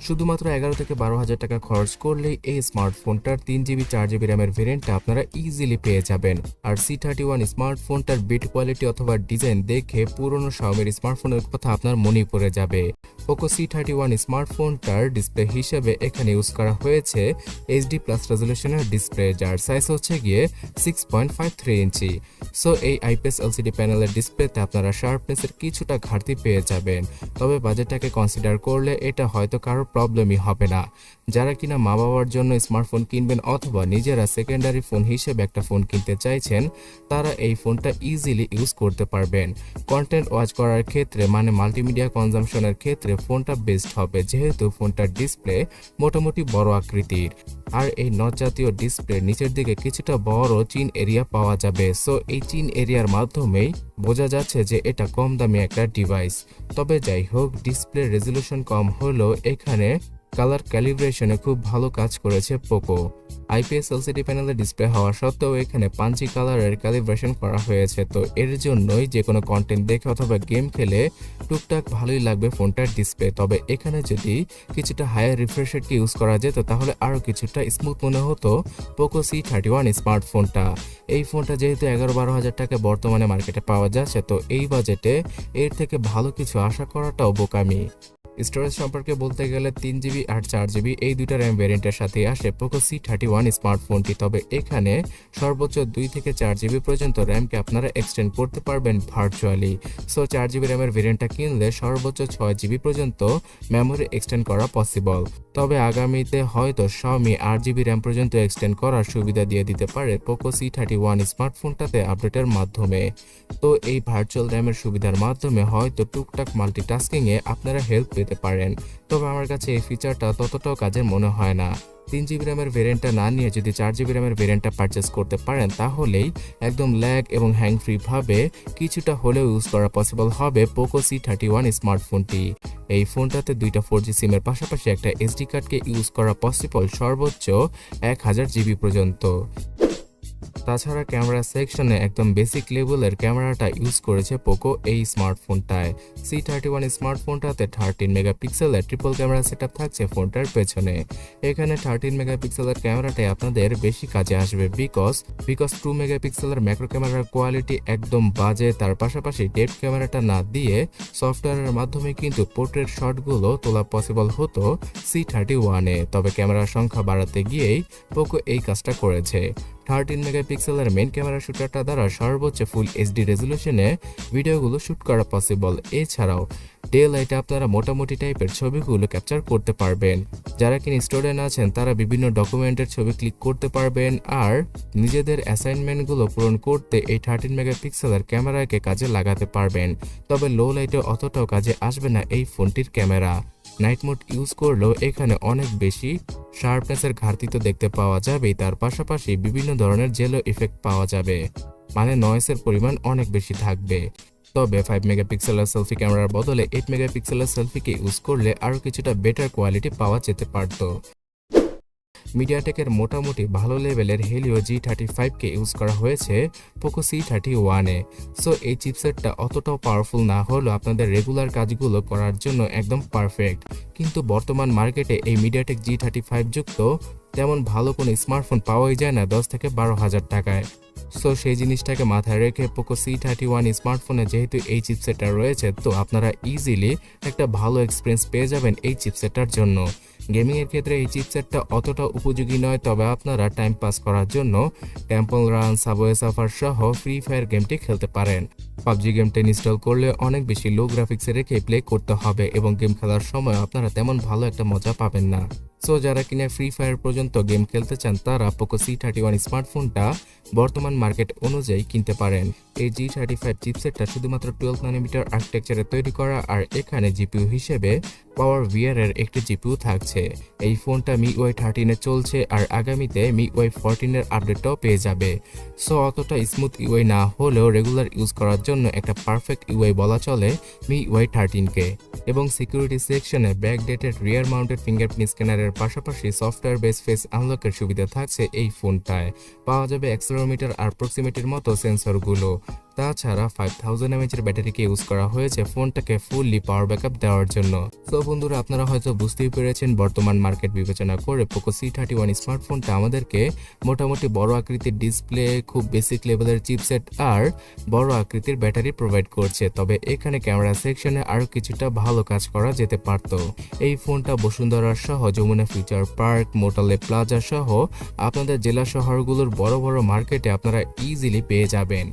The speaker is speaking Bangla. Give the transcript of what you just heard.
শুধুমাত্র 11 থেকে 12,000 টাকা খরচ করলেই এই স্মার্টফোনটার 3GB 4GB র্যামের ভেরিয়েন্টটা আপনারা ইজিলি পেয়ে যাবেন। আর C31 স্মার্টফোনটার বিল্ড কোয়ালিটি অথবা ডিজাইন দেখে পুরনো Xiaomiর স্মার্টফোনের কথা আপনার মনেই পড়ে যাবে। POCO C31 স্মার্টফোনটার ডিসপ্লে হিসেবে এখানে ইউজ করা হয়েছে HD+ রেজলিউশনের ডিসপ্লে, যার সাইজ হচ্ছে গিয়ে 6.53 ইঞ্চি। সো এই IPS LCD প্যানেলের ডিসপ্লেতে আপনারা শার্পনেসের কিছুটা ঘাটতি পেয়ে যাবেন, তবে বাজেটটাকে কনসিডার করলে এটা হয়তো কারো প্রবলেমই হবে না। যারা কিনা মা বাবার জন্য স্মার্টফোন কিনবেন অথবা নিজেরা সেকেন্ডারি ফোন হিসেবে একটা ফোন কিনতে চাইছেন, তারা এই ফোনটা ইজিলি ইউজ করতে পারবেন। কন্টেন্ট ওয়াচ করার ক্ষেত্রে মানে মাল্টিমিডিয়া কনজাম্পশনের ক্ষেত্রে ফোনটা বেস্ট হবে, যেহেতু ফোনটার ডিসপ্লে মোটামুটি বড় আকৃতির। আর এই নচ জাতীয় ডিসপ্লের নিচের দিকে কিছুটা বড় চিন এরিয়া পাওয়া যাবে। সো এই চিন এরিয়ার মাধ্যমেই বোঝা যাচ্ছে যে এটা কম দামি একটা ডিভাইস। তবে যাই হোক, ডিসপ্লে রেজলিউশন কম হলেও এখানে কালার ক্যালিব্রেশনে খুব ভালো কাজ করেছে পোকো। IPS LCD প্যানেলের ডিসপ্লে হওয়া সত্ত্বেও এখানে পাঞ্চি কালারের ক্যালিব্রেশন করা হয়েছে, তো এর জন্যই যে কোনো কন্টেন্ট দেখে অথবা গেম খেলে টুকটাক ভালোই লাগবে ফোনটার ডিসপ্লে। তবে এখানে যদি কিছুটা হায়ার রিফ্রেশ রেটকে ইউজ করা যেত তাহলে আরও কিছুটা স্মুথ মনে হতো POCO C31 স্মার্টফোনটা। এই ফোনটা যেহেতু 11-12 হাজার টাকা বর্তমানে মার্কেটে পাওয়া যাচ্ছে, তো এই বাজেটে এর থেকে ভালো কিছু আশা করাটাও বোকামি। স্টোরেজ সম্পর্কে বলতে গেলে 3GB আর 4GB এই দুইটা র্যাম ভ্যারিয়েন্টের সাথে আসে POCO C31 স্মার্টফোনটি। তবে এখানে সর্বোচ্চ 2 থেকে 4GB পর্যন্ত র্যামকে আপনারা এক্সটেন্ড করতে পারবেন ভার্চুয়ালি। সো 4GB র্যামের ভ্যারিয়েন্টটা কিনলে সর্বোচ্চ 6GB পর্যন্ত মেমোরি এক্সটেন্ড করা পসিবল। তবে আগামীতে হয়তো Xiaomi 8GB র্যাম পর্যন্ত এক্সটেন্ড করার সুবিধা দিয়ে দিতে পারে POCO C31 স্মার্টফোনটাতে আপডেটের মাধ্যমে। তো এই ভার্চুয়াল র্যামের সুবিধার মাধ্যমে হয়তো টুকটাক মাল্টিটাস্কিংয়ে আপনারা হেল্প পেতে পারেন। তবে আমার কাছে এই ফিচারটা ততটাও কাজের মনে হয় না। 3GB র্যামের ভেরিয়েন্টটা না নিয়ে যদি 4GB র্যামের ভেরিয়েন্টটা পারচেস করতে পারেন, তাহলেই একদম ল্যাগ এবং হ্যাং ফ্রি ভাবে কিছুটা হলেও ইউজ করা পসিবল হবে POCO C31 স্মার্টফোনটি। এই ফোনটাতে দুইটা 4G সিমের পাশাপাশি একটা SD কার্ডকে ইউজ করা পসিবল সর্বোচ্চ 1000GB পর্যন্ত। তাছাড়া ক্যামেরা সেকশনে একদম বেসিক লেভেলের ক্যামেরাটা ইউজ করেছে পোকো এই স্মার্টফোনটায়। C31 স্মার্টফোনটাতে 13 মেগাপিক্সেলের ট্রিপল ক্যামেরা সেটআপ থাকছে ফোনটার পেছনে। এখানে 13 মেগাপিক্সেলের ক্যামেরাটাই আপনাদের বেশি কাজে আসবে, বিকজ 2 মেগাপিক্সেলের ম্যাক্রো ক্যামেরার কোয়ালিটি একদম বাজে। তার পাশাপাশি ডেপথ ক্যামেরাটা না দিয়ে সফটওয়্যারের মাধ্যমে কিন্তু পোর্ট্রেট শটগুলো তোলা পসিবল হতো C31-এ। তবে ক্যামেরার সংখ্যা বাড়াতে গিয়েই পোকো এই কাজটা করেছে। 13 মেগাপিক্সেলের মেইন ক্যামেরা শুটারটা দ্বারা সর্বোচ্চ ফুল HD রেজলিউশনে ভিডিওগুলো শুট করা পসিবল। এছাড়াও ডে লাইটে আপনারা মোটামুটি টাইপের ছবিগুলো ক্যাপচার করতে পারবেন। যারা কিনা স্টুডেন্ট আছেন তারা বিভিন্ন ডকুমেন্টের ছবি ক্লিক করতে পারবেন, আর নিজেদের অ্যাসাইনমেন্টগুলো পূরণ করতে এই 13 মেগাপিক্সেলের ক্যামেরাকে কাজে লাগাতে পারবেন। তবে লো লাইটে অতটাও কাজে আসবে না এই ফোনটির ক্যামেরা। নাইট মোড ইউজ করলেও এখানে অনেক বেশি শার্পনেসের ঘাটতি তো দেখতে পাওয়া যাবেই, তার পাশাপাশি বিভিন্ন ধরনের জেলো ইফেক্ট পাওয়া যাবে, মানে নয়েসের পরিমাণ অনেক বেশি থাকবে। তবে 5 মেগাপিক্সেলের সেলফি ক্যামেরার বদলে 8 মেগাপিক্সেলের সেলফিকে ইউজ করলে আরও কিছুটা বেটার কোয়ালিটি পাওয়া যেতে পারত। মিডিয়াটেকের মোটামুটি ভালো লেভেলের হেলিও G35কে ইউজ করা হয়েছে POCO C31-এ। সো এই চিপসেটটা অতটাও পাওয়ারফুল না হলেও আপনাদের রেগুলার কাজগুলো করার জন্য একদম পারফেক্ট। কিন্তু বর্তমান মার্কেটে এই মিডিয়াটেক G35 যুক্ত তেমন ভালো কোনো স্মার্টফোন পাওয়াই যায় না 10 থেকে 12 হাজার টাকায়। সো সেই জিনিসটাকে মাথায় রেখে POCO C31 স্মার্টফোনে যেহেতু এই চিপসেটটা রয়েছে, তো আপনারা ইজিলি একটা ভালো এক্সপিরিয়েন্স পেয়ে যাবেন এই চিপসেটটার জন্য। গেমিংয়ের ক্ষেত্রে এই চিপসেটটা অতটা উপযোগী নয়, তবে আপনারা টাইম পাস করার জন্য টেম্পল রান, সাবওয়ে সাফার সহ ফ্রি ফায়ার গেমটি খেলতে পারেন। পাবজি গেমটা ইনস্টল করলে অনেক বেশি লো গ্রাফিক্সে রেখে প্লে করতে হবে এবং গেম খেলার সময় আপনারা তেমন ভালো একটা মজা পাবেন না। সো যারা কিনা ফ্রি ফায়ার পর্যন্ত গেম খেলতে চান তারা POCO C31 স্মার্টফোনটা বর্তমান মার্কেট অনুযায়ী কিনতে পারেন। এই G35 চিপসেটটা শুধুমাত্র 12 ন্যানোমিটার আর্কিটেকচারে তৈরি করা, আর এখানে জিপিইউ হিসেবে পাওয়ার VR এর একটি জিপিইউ থাকছে। এই ফোনটা MIUI 13-এ চলছে, আর আগামীতে MIUI 14-এর আপডেটটাও পেয়ে যাবে। সো অতটা স্মুথ ইউআই না হলেও রেগুলার ইউজ করার জন্য একটা পারফেক্ট ইউআই বলা চলে MIUI 13-কে। এবং সিকিউরিটি সেকশনে ব্যাকডেটেড রিয়ার মাউন্টেড ফিঙ্গারপ্রিন্ট স্ক্যানারের পাশাপাশি সফটওয়্যার বেস ফেস আনলকের সুবিধা থাকছে এই ফোনটায়। পাওয়া যাবে অ্যাক্সেলেরোমিটার আর প্রক্সিমিটির মতো সেন্সরগুলো। তাছাড়া 5000 mAh এর ব্যাটারিকে ইউজ করা হয়েছে ফোনটাকে ফুললি পাওয়ার ব্যাকআপ দেওয়ার জন্য। তো বন্ধুরা, আপনারা হয়তো বুঝতেই পেরেছেন বর্তমান মার্কেট বিবেচনা করে পোকো C31 স্মার্টফোনটা আমাদেরকে মোটামুটি বড় আকৃতির ডিসপ্লে, খুব বেসিক লেভেলের চিপসেট আর বড় আকৃতির ব্যাটারি প্রোভাইড করছে। তবে এখানে ক্যামেরা সেকশনে আরও কিছুটা ভালো কাজ করা যেতে পারত। এই ফোনটা বসুন্ধরা সহ যমুনা ফিউচার পার্ক, মোটালে প্লাজা সহ আপনাদের জেলা শহরগুলোর বড় বড় মার্কেটে আপনারা ইজিলি পেয়ে যাবেন।